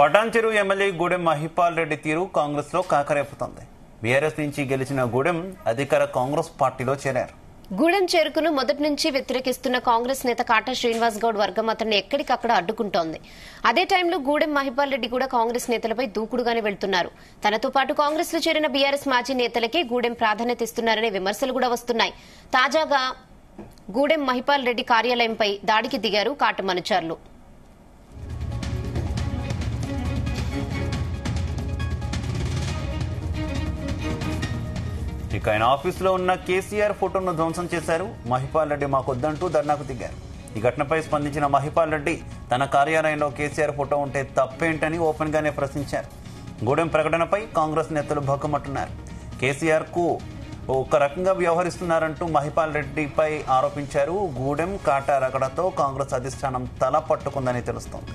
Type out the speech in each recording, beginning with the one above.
Patancheru MLA Gudem Mahipal Reddy తీరు కాంగ్రెస్ లో కాకరేపుతోంది. BRS నుంచి గెలిచిన గూడెం అధికార కాంగ్రెస్ పార్టీలో చేరారు. గూడెం చేరుకును మొదటి నుంచి వ్యతిరేకిస్తున్న కాంగ్రెస్ నేత కాటా శ్రీనివాస్ గౌడ్ వర్గం అతన్ని ఎక్కడికక్కడ అడ్డుకుంటోంది. అదే టైంలో గూడెం మహిపాల్ రెడ్డి కూడా కాంగ్రెస్ నేతలపై దూకుడుగానే వెళ్తున్నారు. తనతో పాటు కాంగ్రెస్ లో చేరిన బీఆర్ఎస్ మాజీ నేతలకే గూడెం ప్రాధాన్యత ఇస్తున్నారనే విమర్శలు కూడా వస్తున్నాయి. తాజాగా గూడెం మహిపాల్ రెడ్డి కార్యాలయంపై దాడికి దిగారు కాటమనుచరులు. ఇక ఆయన ఆఫీసులో ఉన్న కేసీఆర్ ఫోటోను ధ్వంసం చేశారు. మహిపాల్ రెడ్డి మాకొద్దంటూ ధర్నాకు దిగారు. ఈ ఘటనపై స్పందించిన మహిపాల్ రెడ్డి తన కార్యాలయంలో కేసీఆర్ ఫోటో ఉంటే తప్పేంటని ఓపెన్ గానే ప్రశ్నించారు. గూడెం ప్రకటనపై కాంగ్రెస్ నేతలు భగ్గుమంటున్నారు. కేసీఆర్ కు ఒక రకంగా వ్యవహరిస్తున్నారంటూ మహిపాల్ రెడ్డిపై ఆరోపించారు. గూడెం కాటా రగడతో కాంగ్రెస్ అధిష్టానం తల పట్టుకుందని తెలుస్తోంది.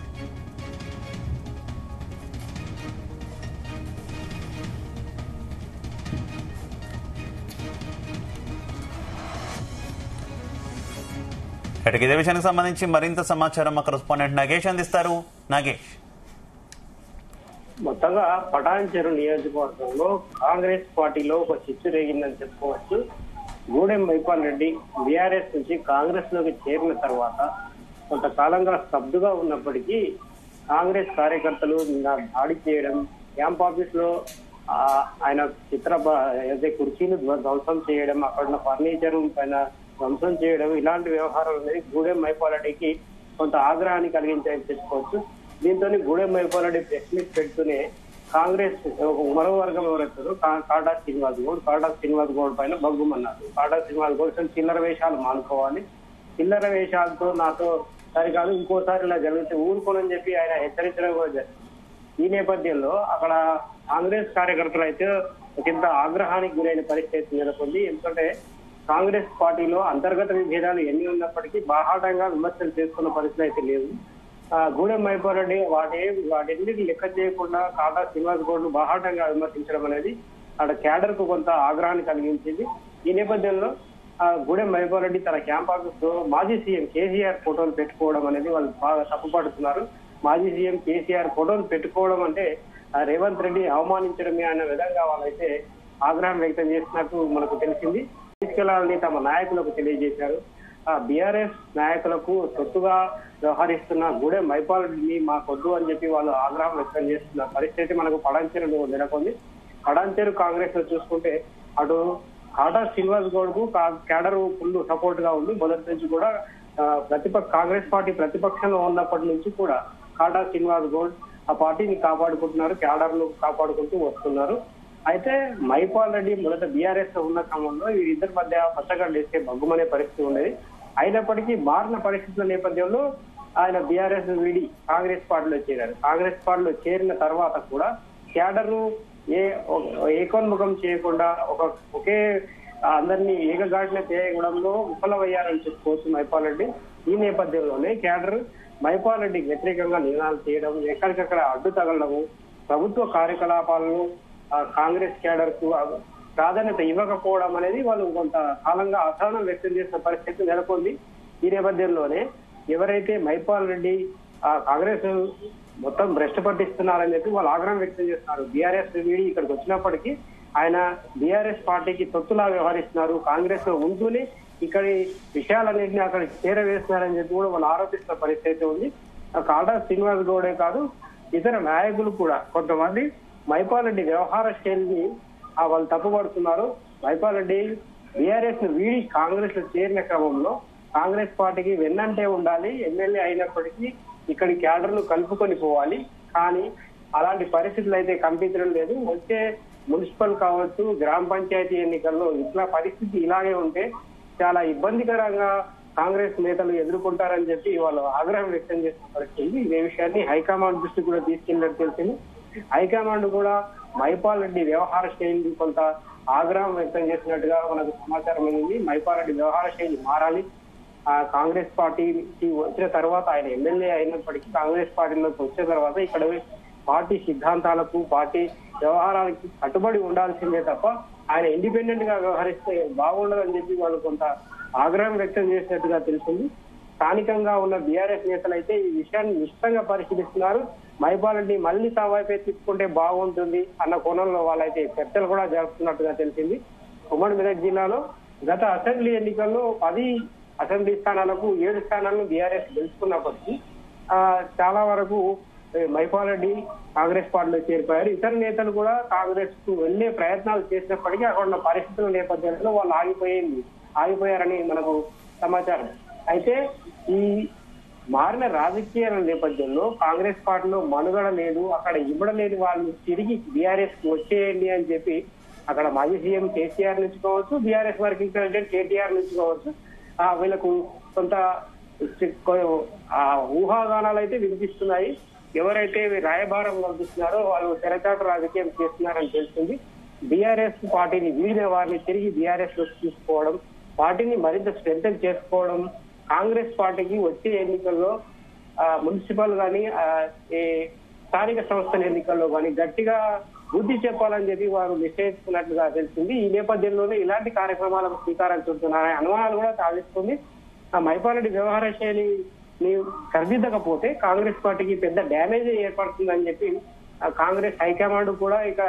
ఇదే విషయానికి సంబంధించి మరింత సమాచారం మా కరెస్పాండెంట్ నాగేష్ అందిస్తారు. నాగేష్, మొత్తంగా పటాన్చెరు నియోజకవర్గంలో కాంగ్రెస్ పార్టీలో ఒక చిచ్చు రేగిందని చెప్పుకోవచ్చు. గూడెం మహిపాల్ రెడ్డి బీఆర్ఎస్ నుంచి కాంగ్రెస్ లోకి చేరిన తర్వాత కొంతకాలంగా స్తబ్దుగా ఉన్నప్పటికీ కాంగ్రెస్ కార్యకర్తలు నిన్న దాడి చేయడం, క్యాంప్ ఆఫీస్ లో ఆయన కుర్చీలు ధ్వంసం చేయడం, అక్కడ ఫర్నిచర్ పైన ధ్వంసం చేయడం, ఇలాంటి వ్యవహారాలు అనేది గూడెం మహిపాల్ రెడ్డికి కొంత ఆగ్రహాన్ని కలిగించాయని చెప్పుకోవచ్చు. దీంతో గూడెం మహిపాల్ రెడ్డి ప్రెస్ మీట్ పెడుతూనే కాంగ్రెస్ మరో వర్గం ఎవరైతారో కాటా శ్రీనివాస్ గౌడ్ పైన బగ్గుమన్నారు. కాటా శ్రీనివాస్ గౌడ్ చిల్లర వేషాలు మానుకోవాలి, చిల్లర వేషాలతో నాతో సరికాదు, ఇంకోసారి ఇలా జరిగితే ఊరుకోనని చెప్పి ఆయన హెచ్చరించడం కూడా జరిగింది. ఈ నేపథ్యంలో అక్కడ కాంగ్రెస్ కార్యకర్తలు అయితే ఒకంత ఆగ్రహానికి గురైన పరిస్థితి నెలకొంది. ఎందుకంటే కాంగ్రెస్ పార్టీలో అంతర్గత విభేదాలు ఎన్ని ఉన్నప్పటికీ బాహాటంగా విమర్శలు చేసుకున్న పరిస్థితి అయితే లేవు. గూడెం మహిపాల్ రెడ్డి వాటిన్నిటిని లెక్క చేయకుండా కాటా శ్రీనివాస్ గౌడ్ ను బాహాటంగా విమర్శించడం అనేది అక్కడ క్యాడర్ కు కొంత ఆగ్రహాన్ని కలిగించింది. ఈ నేపథ్యంలో గూడెం మహిపాల్ రెడ్డి తన క్యాంప్ ఆఫీస్ లో మాజీ సీఎం కేసీఆర్ ఫోటోలు పెట్టుకోవడం అనేది వాళ్ళు బాగా తప్పుపడుతున్నారు. మాజీ సీఎం కేసీఆర్ ఫోటోలు పెట్టుకోవడం అంటే రేవంత్ రెడ్డి అవమానించడమే అనే విధంగా వాళ్ళైతే ఆగ్రహం వ్యక్తం చేసినట్టు మనకు తెలిసింది. తీసుకెళ్లాలని తమ నాయకులకు తెలియజేశారు. బీఆర్ఎస్ నాయకులకు తొత్తుగా వ్యవహరిస్తున్న గూడెం మహిపాల్ రెడ్డిని మాకొద్దు అని చెప్పి వాళ్ళు ఆగ్రహం వ్యక్తం చేస్తున్న పరిస్థితి మనకు పటాన్చెరులో నెలకొంది. పటాన్చెరు కాంగ్రెస్ లో చూసుకుంటే అటు కాటా శ్రీనివాస్ గౌడ్ కు క్యాడర్ ఫుల్ సపోర్ట్ గా ఉంది. మొదటి నుంచి కూడా కాంగ్రెస్ పార్టీ ప్రతిపక్షంలో ఉన్నప్పటి నుంచి కూడా కాటా శ్రీనివాస్ గౌడ్ ఆ పార్టీని కాపాడుకుంటున్నారు, క్యాడర్ ను కాపాడుకుంటూ వస్తున్నారు. అయితే మహిపాల్ రెడ్డి మొదట బీఆర్ఎస్ లో ఉన్న క్రమంలో వీరిద్దరి మధ్య పచ్చగడ్డ వేసే బగ్గుమనే పరిస్థితి ఉండేది. అయినప్పటికీ మారిన పరిస్థితుల నేపథ్యంలో ఆయన బీఆర్ఎస్ వీడి కాంగ్రెస్ పార్టీలో చేరారు. కాంగ్రెస్ పార్టీలో చేరిన తర్వాత కూడా క్యాడర్ ను ఏకోన్ముఖం చేయకుండా ఒకే అందరినీ ఏకగాటిన చేయడంలో విఫలమయ్యారని చెప్పుకోవచ్చు మహిపాల్ రెడ్డి. ఈ నేపథ్యంలోనే క్యాడర్ మహిపాల్ రెడ్డికి వ్యతిరేకంగా నిర్ణయాలు చేయడం, ఎక్కడికక్కడ అడ్డు తగలడము, ప్రభుత్వ కార్యకలాపాలను కాంగ్రెస్ క్యాడర్ కు ప్రాధాన్యత ఇవ్వకపోవడం అనేది వాళ్ళు కొంత కాలంగా అసహనం వ్యక్తం చేసిన పరిస్థితి నెలకొంది. ఈ నేపథ్యంలోనే ఎవరైతే మహిపాల్ రెడ్డి కాంగ్రెస్ మొత్తం భ్రష్టు పట్టిస్తున్నారని చెప్పి వాళ్ళు ఆగ్రహం వ్యక్తం చేస్తున్నారు. బీఆర్ఎస్ వీడి ఇక్కడికి వచ్చినప్పటికీ ఆయన బీఆర్ఎస్ పార్టీకి తొత్తులా వ్యవహరిస్తున్నారు, కాంగ్రెస్ లో ఉంటూనే ఇక్కడి విషయాలన్నింటినీ అక్కడ చేరవేస్తున్నారని చెప్పి కూడా వాళ్ళు ఆరోపిస్తున్న పరిస్థితి ఉంది. కాటా శ్రీనివాస్ గౌడే కాదు, ఇతర నాయకులు కూడా కొంతమంది మహిపాల్ రెడ్డి వ్యవహార శైలిని వాళ్ళు తప్పుపడుతున్నారు. మహిపాల్ రెడ్డి బీఆర్ఎస్ ను వీడి కాంగ్రెస్ లో చేరిన క్రమంలో కాంగ్రెస్ పార్టీకి వెన్నంటే ఉండాలి, ఎమ్మెల్యే అయినప్పటికీ ఇక్కడి క్యాడర్ ను కలుపుకొని పోవాలి. కానీ అలాంటి పరిస్థితులు అయితే కనిపించడం లేదు. వచ్చే మున్సిపల్ కావచ్చు, గ్రామ పంచాయతీ ఎన్నికల్లో ఇట్లా పరిస్థితి ఇలాగే ఉంటే చాలా ఇబ్బందికరంగా కాంగ్రెస్ నేతలు ఎదుర్కొంటారని చెప్పి వాళ్ళు ఆగ్రహం వ్యక్తం చేసిన పరిస్థితి. ఇదే విషయాన్ని హైకమాండ్ దృష్టికి కూడా తీసుకెళ్ళినట్టు తెలిసింది. హైకమాండ్ కూడా మహిపాల్ రెడ్డి వ్యవహార శైలి కొంత ఆగ్రహం వ్యక్తం చేసినట్టుగా మనకు సమాచారం ఉంది. మహిపాల్ రెడ్డి వ్యవహార శైలి మారాలి. కాంగ్రెస్ పార్టీకి వచ్చిన తర్వాత ఆయన ఎమ్మెల్యే అయినప్పటికీ కాంగ్రెస్ పార్టీలోకి వచ్చిన తర్వాత ఇక్కడ పార్టీ సిద్ధాంతాలకు, పార్టీ వ్యవహారాలకి కట్టుబడి ఉండాల్సిందే తప్ప ఆయన ఇండిపెండెంట్ గా వ్యవహరిస్తే బాగుండదని చెప్పి వాళ్ళు కొంత ఆగ్రహం వ్యక్తం చేసినట్టుగా తెలిసింది. స్థానికంగా ఉన్న బీఆర్ఎస్ నేతలు అయితే ఈ విషయాన్ని నిశ్చితంగా పరిశీలిస్తున్నారు. మహిపాల్ రెడ్డి మళ్ళీ తమ వైపే తీసుకుంటే బాగుంటుంది అన్న కోణంలో వాళ్ళైతే చర్చలు కూడా జరుపుతున్నట్టుగా తెలిసింది. ఉమ్మడి మెదక్ జిల్లాలో గత అసెంబ్లీ ఎన్నికల్లో 10 అసెంబ్లీ స్థానాలకు 7 స్థానాలను బీఆర్ఎస్ గెలుచుకున్నప్పటికీ చాలా వరకు మహిపాల్ రెడ్డి కాంగ్రెస్ పార్టీలో చేరిపోయారు. ఇతర నేతలు కూడా కాంగ్రెస్ కు వెళ్లే ప్రయత్నాలు చేసినప్పటికీ అక్కడ ఉన్న పరిస్థితుల నేపథ్యంలో వాళ్ళు ఆగిపోయారని మనకు సమాచారం. అయితే ఈ మారిన రాజకీయాల నేపథ్యంలో కాంగ్రెస్ పార్టీలో మనుగడ లేదు, అక్కడ ఇవ్వడలేని వాళ్ళు తిరిగి బీఆర్ఎస్ కు వచ్చేయండి అని చెప్పి అక్కడ మాజీ సీఎం కేసీఆర్ నుంచి కావచ్చు, బీఆర్ఎస్ వర్కింగ్ ప్రెసిడెంట్ కేటీఆర్ నుంచి కావచ్చు వీళ్ళకు కొంత ఊహాగానాలు అయితే వినిపిస్తున్నాయి. ఎవరైతే రాయబారం కల్పిస్తున్నారో వాళ్ళు తెరచాటు రాజకీయం చేస్తున్నారని తెలిసింది. బీఆర్ఎస్ పార్టీని వీడిన వారిని తిరిగి బీఆర్ఎస్ లో తీసుకోవడం, పార్టీని మరింత స్ట్రెంథెన్ చేసుకోవడం, కాంగ్రెస్ పార్టీకి వచ్చే ఎన్నికల్లో మున్సిపల్ గాని స్థానిక సంస్థల ఎన్నికల్లో గాని గట్టిగా బుద్ధి చెప్పాలని చెప్పి వారు నిశ్చయించుకున్నట్లుగా తెలిసింది. ఈ నేపథ్యంలోనే ఇలాంటి కార్యక్రమాలకు శ్రీకారం చుడుతున్నారనే అనుమానాలు కూడా సాధిస్తుంది. మహిపాల్ రెడ్డి వ్యవహార శైలిని సరిదిద్దకపోతే కాంగ్రెస్ పార్టీకి పెద్ద డ్యామేజ్ ఏర్పడుతుందని చెప్పి కాంగ్రెస్ హైకమాండ్ కూడా ఇక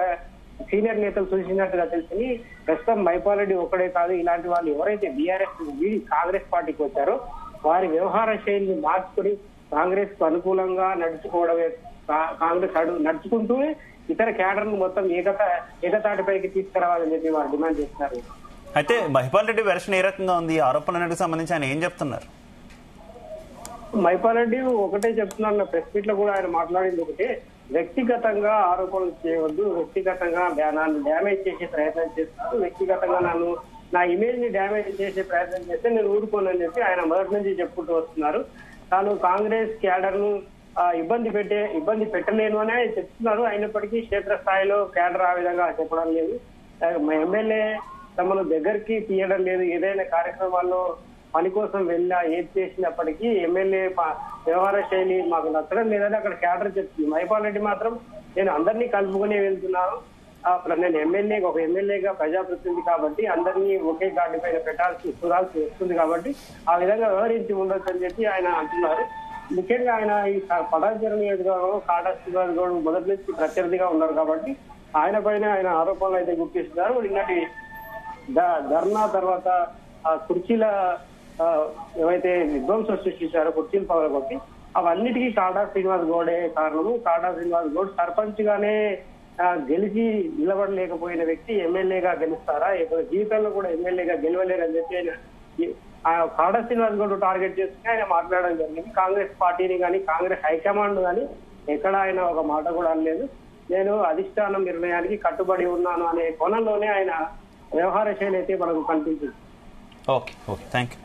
సీనియర్ నేతలు సూచించినట్టుగా తెలిసింది. ప్రస్తుతం మహిపాల్ రెడ్డి ఒక్కడే కాదు, ఇలాంటి వాళ్ళు ఎవరైతే బీఆర్ఎస్ వీడి కాంగ్రెస్ పార్టీకి వచ్చారో వారి వ్యవహార శైలిని మార్చుకుని కాంగ్రెస్ కు అనుకూలంగా నడుచుకోవడమే, కాంగ్రెస్ నడుచుకుంటూ ఇతర క్యాడర్ను మొత్తం ఏకతాటిపైకి తీసుకురావాలని చెప్పి వారు డిమాండ్ చేస్తున్నారు. అయితే మహిపాల్ రెడ్డి వెర్షన్ ఏ రకంగా ఉంది? ఆరోపణలకు సంబంధించి ఆయన ఏం చెప్తున్నారు? మహిపాల్ రెడ్డి ఒకటే చెప్తున్నారు, ప్రెస్ మీట్ లో కూడా ఆయన మాట్లాడింది ఒకటే, వ్యక్తిగతంగా ఆరోపణలు చేయవద్దు, వ్యక్తిగతంగా నన్ను డ్యామేజ్ చేసే ప్రయత్నం చేస్తున్నారు, వ్యక్తిగతంగా నా ఇమేజ్ ని డ్యామేజ్ చేసే ప్రయత్నం చేస్తే నేను ఊరుకోనని చెప్పి ఆయన మొదటి నుంచి చెప్పుకుంటూ వస్తున్నారు. తాను కాంగ్రెస్ క్యాడర్ ను ఇబ్బంది పెట్టలేను అనే చెప్తున్నారు. అయినప్పటికీ క్షేత్రస్థాయిలో క్యాడర్ ఆ విధంగా చెప్పడం లేదు. ఎమ్మెల్యే తమను దగ్గరికి తీయడం లేదు. ఏదైనా కార్యక్రమాల్లో పని కోసం వెళ్ళా ఏది చేసినప్పటికీ ఎమ్మెల్యే వ్యవహార శైలి మాకు నచ్చడం లేదని అక్కడ క్యాడర్ చెప్తుంది. మహిపాల్ రెడ్డి మాత్రం నేను అందరినీ కలుపుకునే వెళ్తున్నాను, నేను ఒక ఎమ్మెల్యేగా ప్రజాప్రతినిధి కాబట్టి అందరినీ ఒకే గాడి పైన చూడాల్సి వస్తుంది కాబట్టి ఆ విధంగా వ్యవహరించి ఉండొచ్చు అని చెప్పి ఆయన అంటున్నారు. ముఖ్యంగా ఆయన ఈ పటాన్చెరు నియోజకవర్గంలో కాటా శ్రీనివాస్ గౌడ్ మొదటి నుంచి ప్రత్యర్థిగా ఉన్నారు కాబట్టి ఆయన పైన ఆయన ఆరోపణలు అయితే గుర్తిస్తున్నారు. నిన్నటి ధర్నా తర్వాత ఆ కుర్చీల ఏవైతే విధ్వంసం సృష్టించారో కుర్చీలు పగలగొట్టి అవన్నిటికీ కాటా శ్రీనివాస్ గౌడే కారణము. కాటా శ్రీనివాస్ గౌడ్ సర్పంచ్ గానే గెలిచి నిలబడలేకపోయిన వ్యక్తి ఎమ్మెల్యేగా గెలుస్తారా? జీవితంలో కూడా ఎమ్మెల్యేగా గెలవలేరని చెప్పి ఆయన కాటా శ్రీనివాస్ గౌడ్ టార్గెట్ చేసుకుని ఆయన మాట్లాడడం జరిగింది. కాంగ్రెస్ పార్టీని కానీ కాంగ్రెస్ హైకమాండ్ కానీ ఎక్కడ ఆయన ఒక మాట కూడా అనలేదు. నేను అధిష్టానం నిర్ణయానికి కట్టుబడి ఉన్నాను అనే కోణంలోనే ఆయన వ్యవహార శైలి అయితే మనకు కనిపించింది. Okay, thank you.